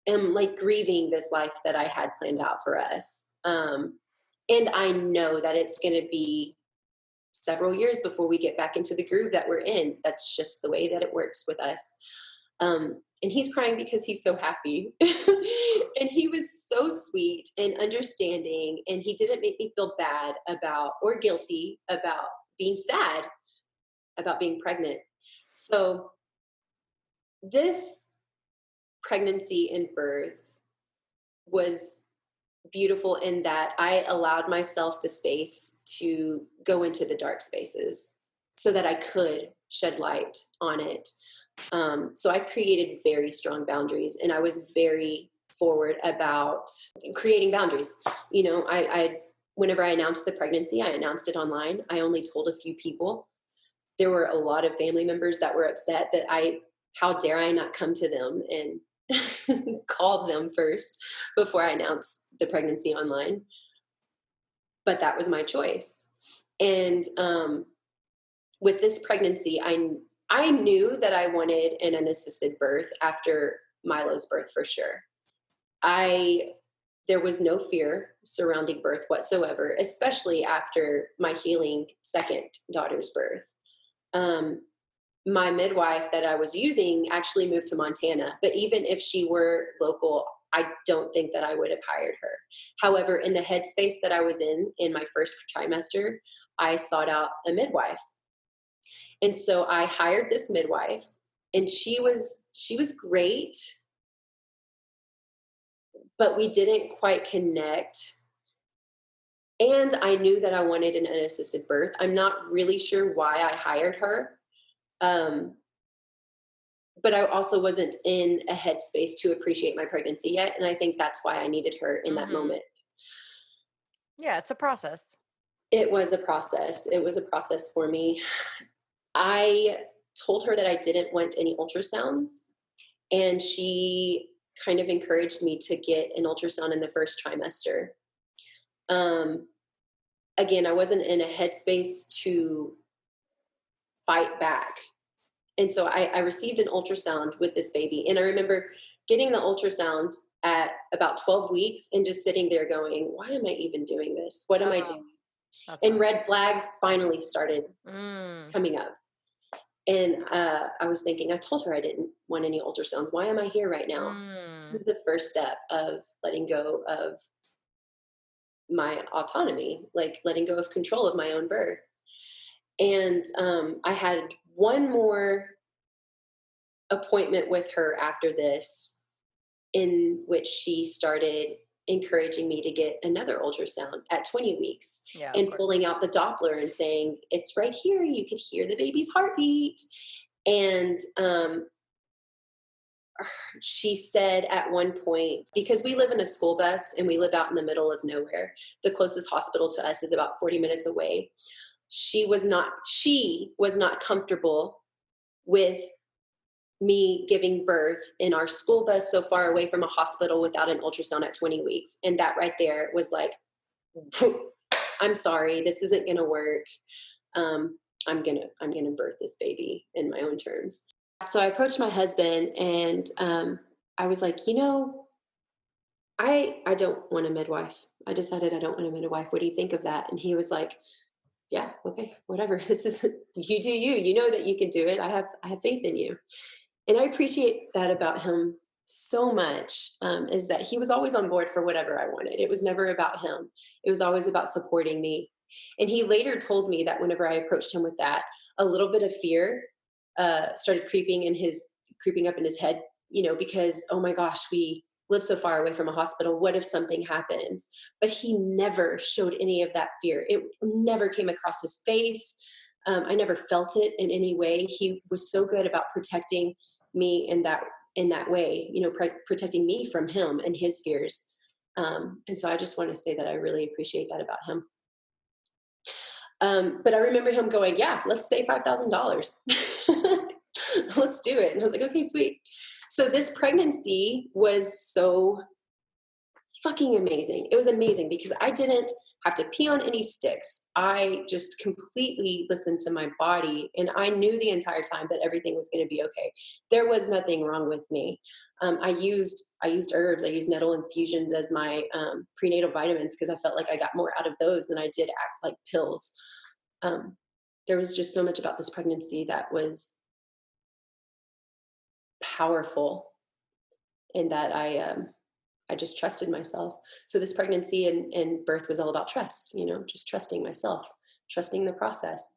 am like grieving this life that I had planned out for us. And I know that it's going to be several years before we get back into the groove that we're in. That's just the way that it works with us. And he's crying because he's so happy. And he was so sweet and understanding. And he didn't make me feel bad about or guilty about being sad about being pregnant. So this pregnancy and birth was beautiful in that I allowed myself the space to go into the dark spaces so that I could shed light on it. So I created very strong boundaries, and I was very forward about creating boundaries. I whenever I announced the pregnancy, I announced it online. I only told a few people. There were a lot of family members that were upset that how dare I not come to them and called them first before I announced the pregnancy online. But that was my choice. And with this pregnancy, I knew that I wanted an unassisted birth after Milo's birth for sure. There was no fear surrounding birth whatsoever, especially after my healing second daughter's birth. My midwife that I was using actually moved to Montana, but even if she were local, I don't think that I would have hired her. However, in the headspace that I was in my first trimester, I sought out a midwife. And so I hired this midwife, and she was great, but we didn't quite connect. And I knew that I wanted an unassisted birth. I'm not really sure why I hired her. But I also wasn't in a headspace to appreciate my pregnancy yet. And I think that's why I needed her in that moment. Yeah, it's a process. It was a process. It was a process for me. I told her that I didn't want any ultrasounds, and she kind of encouraged me to get an ultrasound in the first trimester. Again, I wasn't in a headspace to fight back. And so I received an ultrasound with this baby. And I remember getting the ultrasound at about 12 weeks and just sitting there going, why am I even doing this? What am I doing? And red flags finally started coming up. And I was thinking, I told her I didn't want any ultrasounds. Why am I here right now? This is the first step of letting go of my autonomy, like letting go of control of my own birth. And I had one more appointment with her after this, in which she started encouraging me to get another ultrasound at 20 weeks and pulling out the Doppler and saying, it's right here. You could hear the baby's heartbeat. And she said at one point, because we live in a school bus and we live out in the middle of nowhere, the closest hospital to us is about 40 minutes away. She was not comfortable with me giving birth in our school bus so far away from a hospital without an ultrasound at 20 weeks. And that right there was like, I'm sorry, this isn't going to work. I'm going to birth this baby in my own terms. So I approached my husband, and I was like, I don't want a midwife. I decided I don't want a midwife. What do you think of that? And he was like, yeah, okay, whatever. This is, you do you. You know that you can do it. I have faith in you. And I appreciate that about him so much, is that he was always on board for whatever I wanted. It was never about him. It was always about supporting me. And he later told me that whenever I approached him with that, a little bit of fear started creeping up in his head, because, oh my gosh, we live so far away from a hospital. What if something happens? But he never showed any of that fear. It never came across his face. I never felt it in any way. He was so good about protecting me in that way, protecting me from him and his fears. And so I just want to say that I really appreciate that about him. But I remember him going, yeah, let's say $5,000. Let's do it. And I was like, okay, sweet. So this pregnancy was so fucking amazing. It was amazing because I didn't have to pee on any sticks. I just completely listened to my body, and I knew the entire time that everything was going to be okay. There was nothing wrong with me. I used herbs. I used nettle infusions as my prenatal vitamins because I felt like I got more out of those than I did act like pills. There was just so much about this pregnancy that was powerful, and that I just trusted myself. So this pregnancy and birth was all about trust, just trusting myself, trusting the process,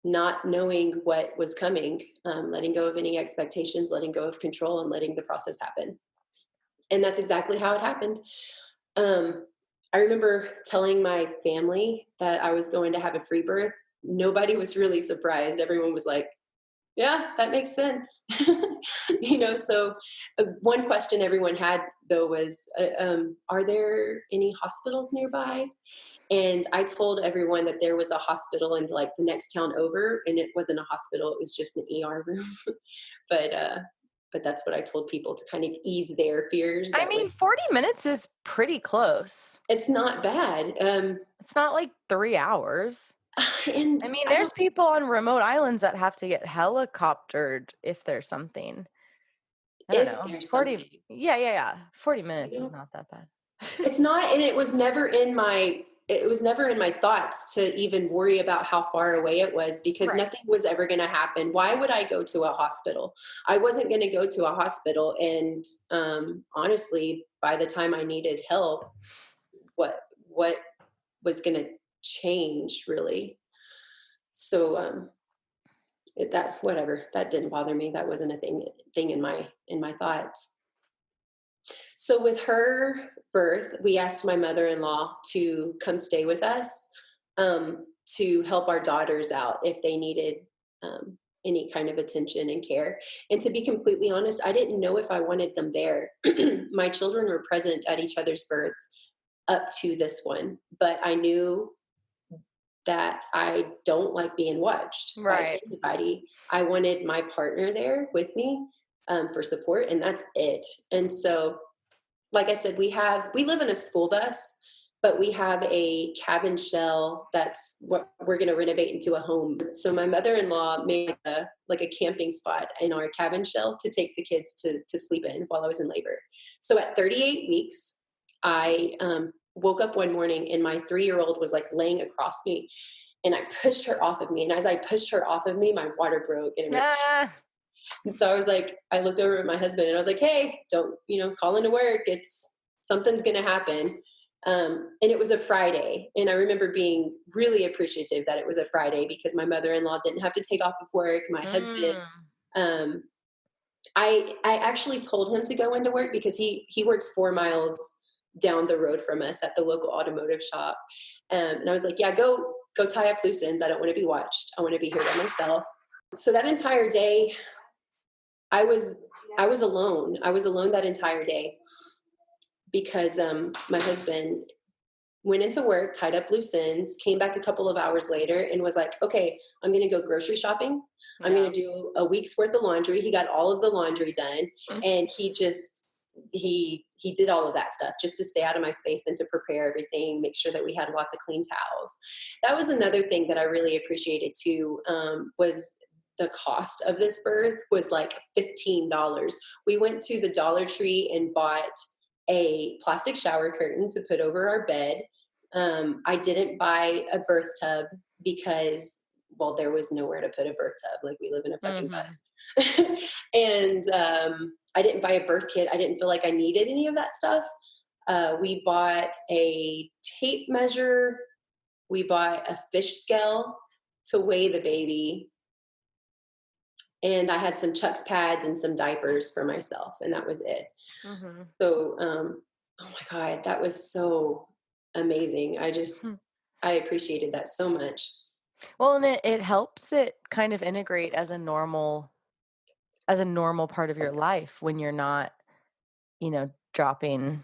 not knowing what was coming, letting go of any expectations, letting go of control, and letting the process happen. And that's exactly how it happened. I remember telling my family that I was going to have a free birth. Nobody was really surprised. Everyone was like, yeah, that makes sense. So one question everyone had though was, are there any hospitals nearby? And I told everyone that there was a hospital in like the next town over, and it wasn't a hospital. It was just an ER room. But that's what I told people to kind of ease their fears. 40 minutes is pretty close. It's not bad. It's not like 3 hours. And there's people on remote islands that have to get helicoptered if there's something. I don't know. There's 40. something. Yeah. 40 minutes is not that bad. It's not, and it was never in my thoughts to even worry about how far away it was, because Right. nothing was ever going to happen. Why would I go to a hospital? I wasn't going to go to a hospital. And honestly, by the time I needed help, what was going to change really? So that didn't bother me. That wasn't a thing in my thoughts. So with her birth, we asked my mother-in-law to come stay with us, to help our daughters out if they needed any kind of attention and care. And to be completely honest, I didn't know if I wanted them there. My children were present at each other's births up to this one, but I knew that I don't like being watched by anybody. I wanted my partner there with me for support, and that's it. And so, like I said, we live in a school bus, but we have a cabin shell that's what we're going to renovate into a home. So my mother-in-law made a camping spot in our cabin shell to take the kids to sleep in while I was in labor. So at 38 weeks, I woke up one morning and my 3-year-old was like laying across me, and I pushed her off of me. And as I pushed her off of me, my water broke, and it went. And so I looked over at my husband and I was like, hey, don't, call into work. Something's going to happen. And it was a Friday. And I remember being really appreciative that it was a Friday, because my mother-in-law didn't have to take off of work. My husband, I actually told him to go into work because he works 4 miles down the road from us at the local automotive shop. And I was like, yeah, go tie up loose ends. I don't want to be watched. I want to be here by myself. So that entire day, I was alone. I was alone that entire day because my husband went into work, tied up loose ends, came back a couple of hours later and was like, okay, I'm going to go grocery shopping. Yeah. I'm going to do a week's worth of laundry. He got all of the laundry done. And he did all of that stuff just to stay out of my space and to prepare everything, make sure that we had lots of clean towels. That was another thing that I really appreciated too, was the cost of this birth was like $15. We went to the Dollar Tree and bought a plastic shower curtain to put over our bed. I didn't buy a birth tub because, well, there was nowhere to put a birth tub. Like, we live in a fucking bus. And I didn't buy a birth kit. I didn't feel like I needed any of that stuff. We bought a tape measure. We bought a fish scale to weigh the baby. and I had some Chuck's pads and some diapers for myself, and that was it. Mm-hmm. So, oh my God, that was so amazing. I appreciated that so much. Well, and it helps it kind of integrate as a normal part of your life when you're not, dropping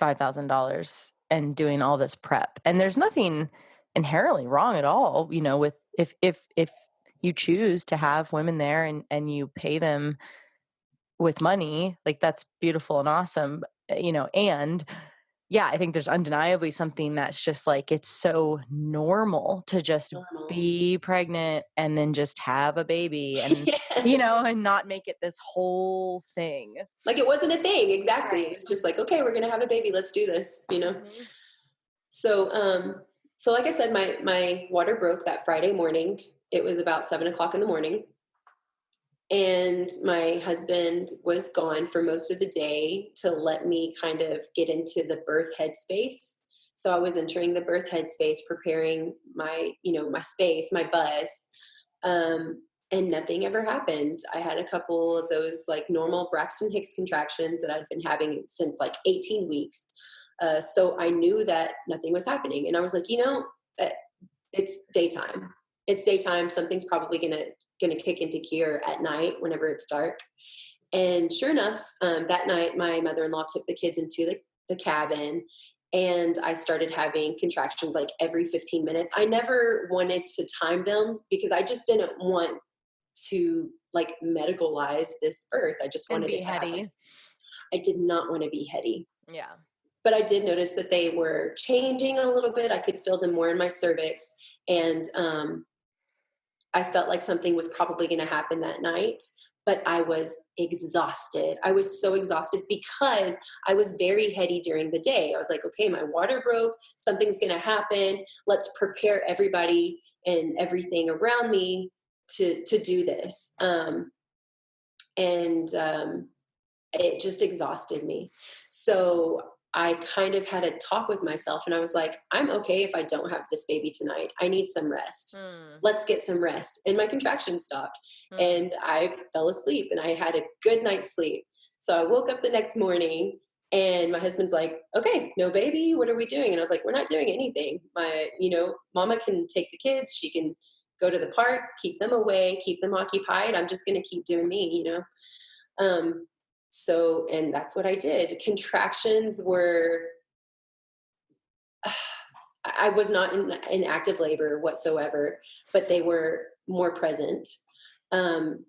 $5,000 and doing all this prep. And there's nothing inherently wrong at all, with if you choose to have women there and you pay them with money, like that's beautiful and awesome, and yeah, I think there's undeniably something that's just like, it's so normal to just Normal. be pregnant and then just have a baby and, Yeah. and not make it this whole thing. Like it wasn't a thing. Exactly. It Right. was just like, okay, we're going to have a baby. Let's do this. Mhm. So, so like I said, my water broke that Friday morning. It was about 7 o'clock in the morning. And my husband was gone for most of the day to let me kind of get into the birth headspace. So I was entering the birth headspace, preparing my space, my bus. And nothing ever happened. I had a couple of those like normal Braxton Hicks contractions that I'd been having since like 18 weeks. So I knew that nothing was happening. And I was like, uh, it's daytime. It's daytime. Something's probably gonna kick into gear at night whenever it's dark. And sure enough, that night my mother-in-law took the kids into the cabin, and I started having contractions like every 15 minutes. I never wanted to time them because I just didn't want to like medicalize this birth. I just And wanted be it to happen. heady. I did not want to be heady. Yeah. But I did notice that they were changing a little bit. I could feel them more in my cervix. And I felt like something was probably going to happen that night. But I was exhausted. I was so exhausted because I was very heady during the day. I was like, okay, my water broke. Something's going to happen. Let's prepare everybody and everything around me to do this. And it just exhausted me. So I kind of had a talk with myself, and I was like, I'm okay if I don't have this baby tonight. I need some rest. Mm. Let's get some rest. And my contractions stopped, and I fell asleep, and I had a good night's sleep. So I woke up the next morning, and my husband's like, okay, no baby, what are we doing? And I was like, we're not doing anything. Mama can take the kids. She can go to the park, keep them away, keep them occupied. I'm just going to keep doing me. So, and that's what I did. Contractions were, I was not in active labor whatsoever, but they were more present. And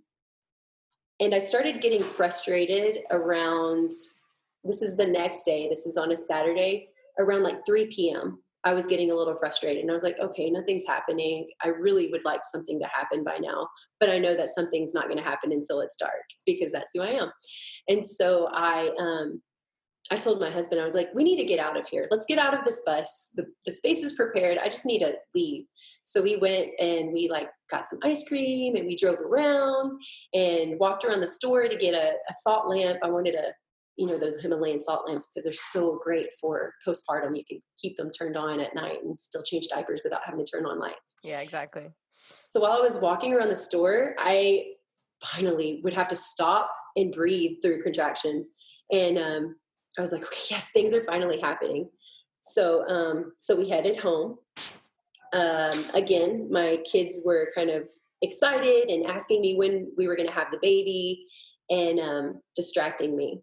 I started getting frustrated around, this is the next day, this is on a Saturday, around like 3 p.m. I was getting a little frustrated, and I was like, okay, nothing's happening. I really would like something to happen by now, but I know that something's not going to happen until it's dark because that's who I am. And so I told my husband, I was like, we need to get out of here. Let's get out of this bus. The space is prepared. I just need to leave. So we went and we like got some ice cream, and we drove around and walked around the store to get a salt lamp. I wanted those Himalayan salt lamps because they're so great for postpartum. You can keep them turned on at night and still change diapers without having to turn on lights. Yeah, exactly. So while I was walking around the store, I finally would have to stop and breathe through contractions. And I was like, okay, yes, things are finally happening. So we headed home. Again, my kids were kind of excited and asking me when we were going to have the baby and distracting me.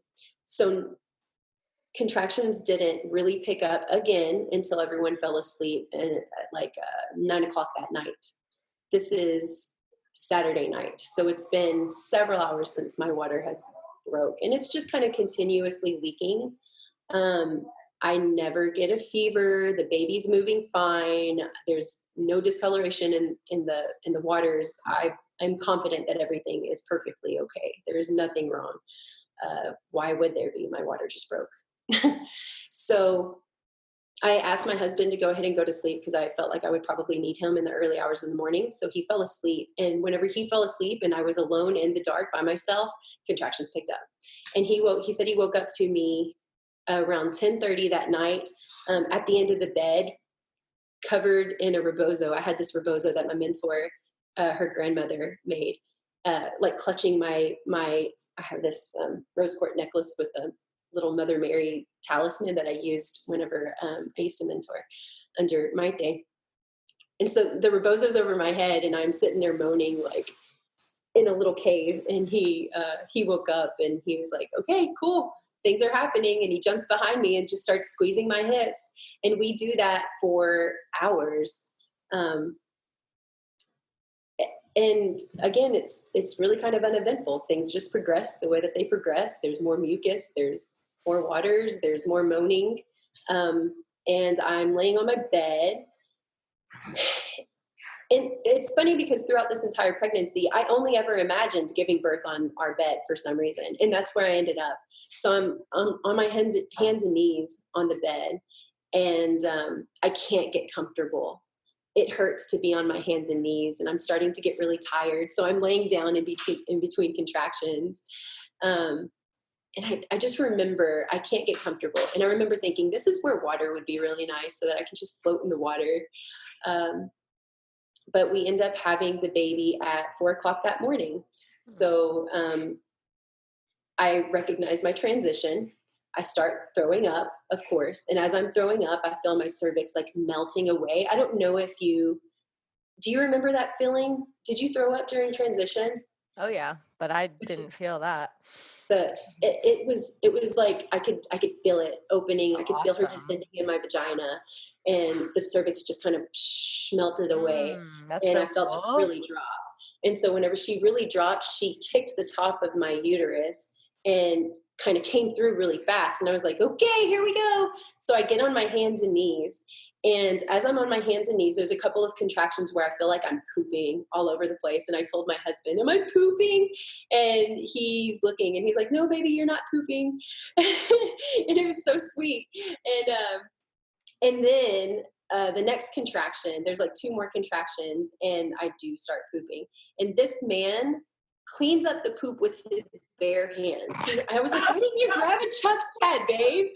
So contractions didn't really pick up again until everyone fell asleep at like 9 o'clock that night. This is Saturday night. So it's been several hours since my water has broke, and it's just kind of continuously leaking. I never get a fever. The baby's moving fine. There's no discoloration in the waters. I'm confident that everything is perfectly okay. There is nothing wrong. Why would there be? My water just broke. So I asked my husband to go ahead and go to sleep because I felt like I would probably need him in the early hours in the morning. So he fell asleep. And whenever he fell asleep and I was alone in the dark by myself, contractions picked up. And he said he woke up to me around 10:30 that night at the end of the bed, covered in a rebozo. I had this rebozo that my mentor, her grandmother made. like clutching I have this rose quartz necklace with a little Mother Mary talisman that I used whenever I used to mentor under my thing. And so the rebozo's over my head and I'm sitting there moaning like in a little cave. And he woke up and he was like, okay, cool. Things are happening. And he jumps behind me and just starts squeezing my hips. And we do that for hours. And again, it's really kind of uneventful. Things just progress the way that they progress. There's more mucus, there's more waters, there's more moaning. And I'm laying on my bed. And it's funny because throughout this entire pregnancy, I only ever imagined giving birth on our bed for some reason. And that's where I ended up. So I'm on my hands and knees on the bed, and I can't get comfortable. It hurts to be on my hands and knees, and I'm starting to get really tired. So I'm laying down in between contractions. And I just remember I can't get comfortable. And I remember thinking, this is where water would be really nice so that I can just float in the water. But we end up having the baby at 4:00 that morning. So I recognize my transition. I start throwing up, of course. And as I'm throwing up, I feel my cervix like melting away. I don't know if do you remember that feeling? Did you throw up during transition? Oh yeah, but I didn't feel that. It was like I could feel it opening. I could feel her descending in my vagina, and the cervix just kind of melted away. And I felt her really drop. And so whenever she really dropped, she kicked the top of my uterus and kind of came through really fast. And I was like, okay, here we go. So I get on my hands and knees. And as I'm on my hands and knees, there's a couple of contractions where I feel like I'm pooping all over the place. And I told my husband, am I pooping? And he's looking and he's like, no, baby, you're not pooping. And it was so sweet. And then the next contraction, there's like 2 more contractions and I do start pooping. And this man cleans up the poop with his bare hands. I was like, why didn't you grab a Chuck's pad, babe?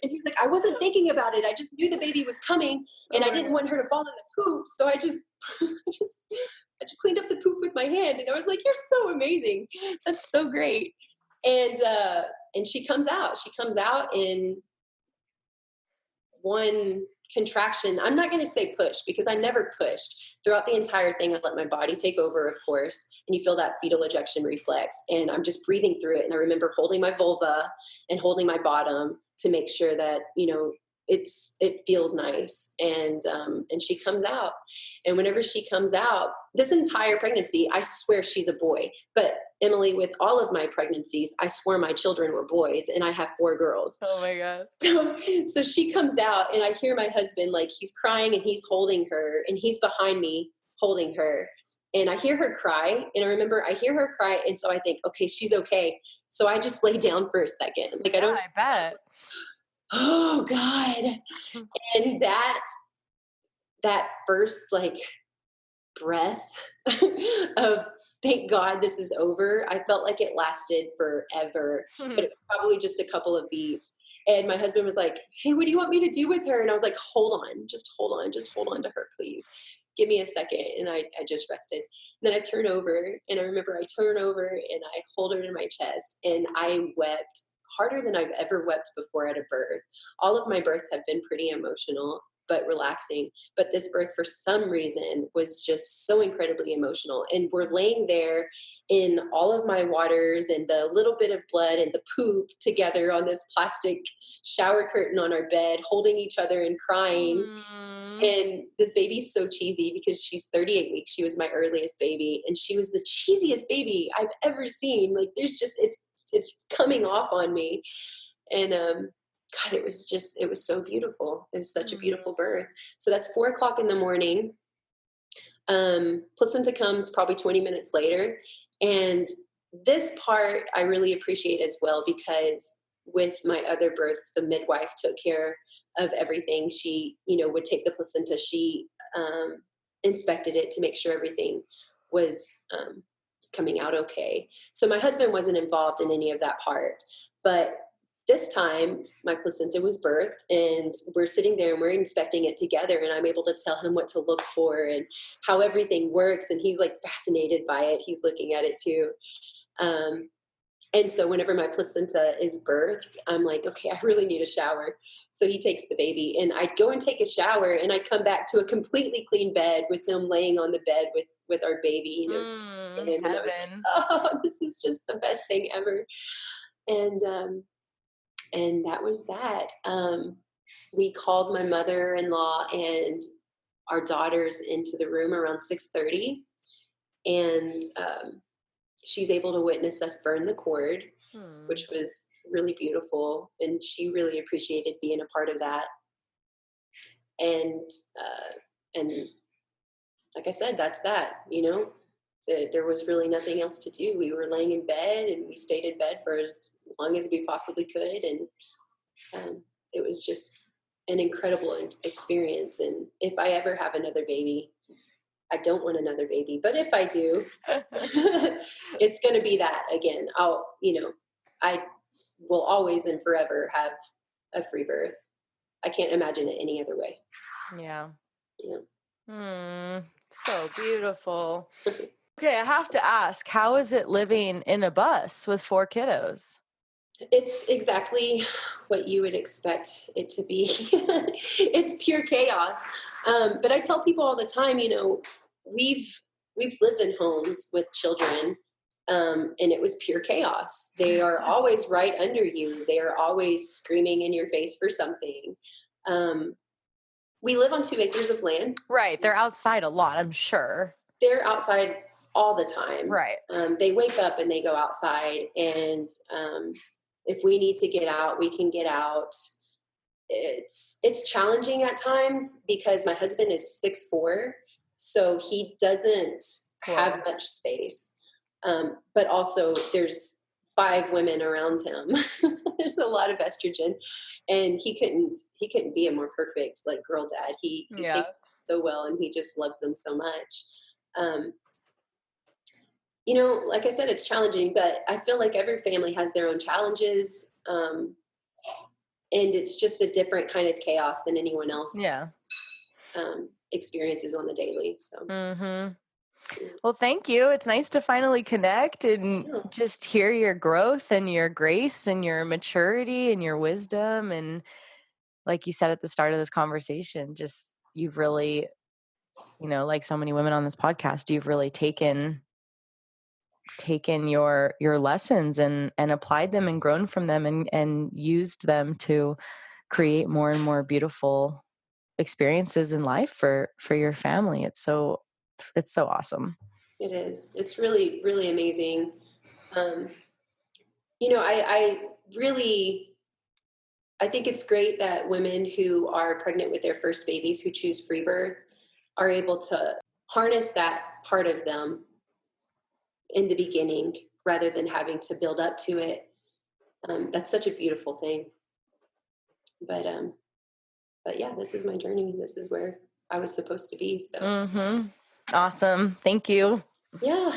And he was like, I wasn't thinking about it. I just knew the baby was coming and I didn't want her to fall in the poop. So I just cleaned up the poop with my hand. And I was like, you're so amazing. That's so great. And she comes out. She comes out in one contraction. I'm not going to say push because I never pushed. Throughout the entire thing, I let my body take over, of course, and you feel that fetal ejection reflex. And I'm just breathing through it. And I remember holding my vulva and holding my bottom to make sure that, it feels nice. And she comes out. And whenever she comes out, this entire pregnancy, I swear she's a boy. But Emily, with all of my pregnancies, I swore my children were boys, and I have 4 girls. Oh my God. So she comes out and I hear my husband, like he's crying and he's holding her and he's behind me holding her. And I hear her cry. And I remember I hear her cry. And so I think, okay, she's okay. So I just lay down for a second. Like, I bet. Oh God. And that first like breath of thank God this is over. I felt like it lasted forever, but it was probably just a couple of beats. And my husband was like, hey, what do you want me to do with her? And I was like, hold on to her, please. Give me a second. And I just rested. And then I turn over and I remember I turn over and I hold her in my chest and I wept harder than I've ever wept before at a birth. All of my births have been pretty emotional, but relaxing. But this birth, for some reason, was just so incredibly emotional. And we're laying there in all of my waters and the little bit of blood and the poop together on this plastic shower curtain on our bed, holding each other and crying. And this baby's so cheesy because she's 38 weeks. She was my earliest baby. And she was the cheesiest baby I've ever seen. Like there's just, it's coming off on me. And, God, it was so beautiful. It was such a beautiful birth. So that's 4:00 in the morning. Placenta comes probably 20 minutes later. And this part I really appreciate as well, because with my other births, the midwife took care of everything. She, would take the placenta. She inspected it to make sure everything was coming out okay. So my husband wasn't involved in any of that part, but this time my placenta was birthed, and we're sitting there and we're inspecting it together, and I'm able to tell him what to look for and how everything works. And he's like fascinated by it. He's looking at it too. And so whenever my placenta is birthed, I'm like, okay, I really need a shower. So he takes the baby, and I go and take a shower, and I come back to a completely clean bed with them laying on the bed with our baby. And I was like, oh, this is just the best thing ever. And that was that. We called my mother-in-law and our daughters into the room around 6:30, and she's able to witness us burn the cord, which was really beautiful. And she really appreciated being a part of that. And like I said, that's that, there was really nothing else to do. We were laying in bed, and we stayed in bed for as long as we possibly could. And it was just an incredible experience. And if I ever have another baby, I don't want another baby, but if I do, it's going to be that again. I will always and forever have a free birth. I can't imagine it any other way. Yeah. So beautiful. Okay, I have to ask, how is it living in a bus with 4 kiddos? It's exactly what you would expect it to be. It's pure chaos. But I tell people all the time, we've lived in homes with children, and it was pure chaos. They are always right under you. They are always screaming in your face for something. We live on 2 acres of land. Right. They're outside a lot, I'm sure. They're outside all the time. Right. They wake up and they go outside, and if we need to get out, we can get out. It's challenging at times because my husband is 6'4", so he doesn't have much space. But also there's 5 women around him. There's a lot of estrogen, and he couldn't be a more perfect girl dad. He takes so well, and he just loves them so much. Like I said, it's challenging, but I feel like every family has their own challenges. And it's just a different kind of chaos than anyone else experiences on the daily. So, Well, thank you. It's nice to finally connect and just hear your growth and your grace and your maturity and your wisdom. And like you said at the start of this conversation, just you've really, like so many women on this podcast, you've really taken your lessons and applied them and grown from them and used them to create more and more beautiful experiences in life for your family. It's so awesome. It is. It's really, really amazing. I think it's great that women who are pregnant with their first babies who choose free birth are able to harness that part of them in the beginning rather than having to build up to it. That's such a beautiful thing. But yeah, this is my journey. This is where I was supposed to be. So Awesome. Thank you. Yeah.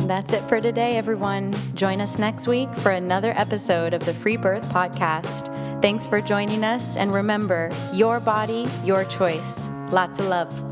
That's it for today, everyone. Join us next week for another episode of the Free Birth Podcast. Thanks for joining us, and remember, your body, your choice. Lots of love.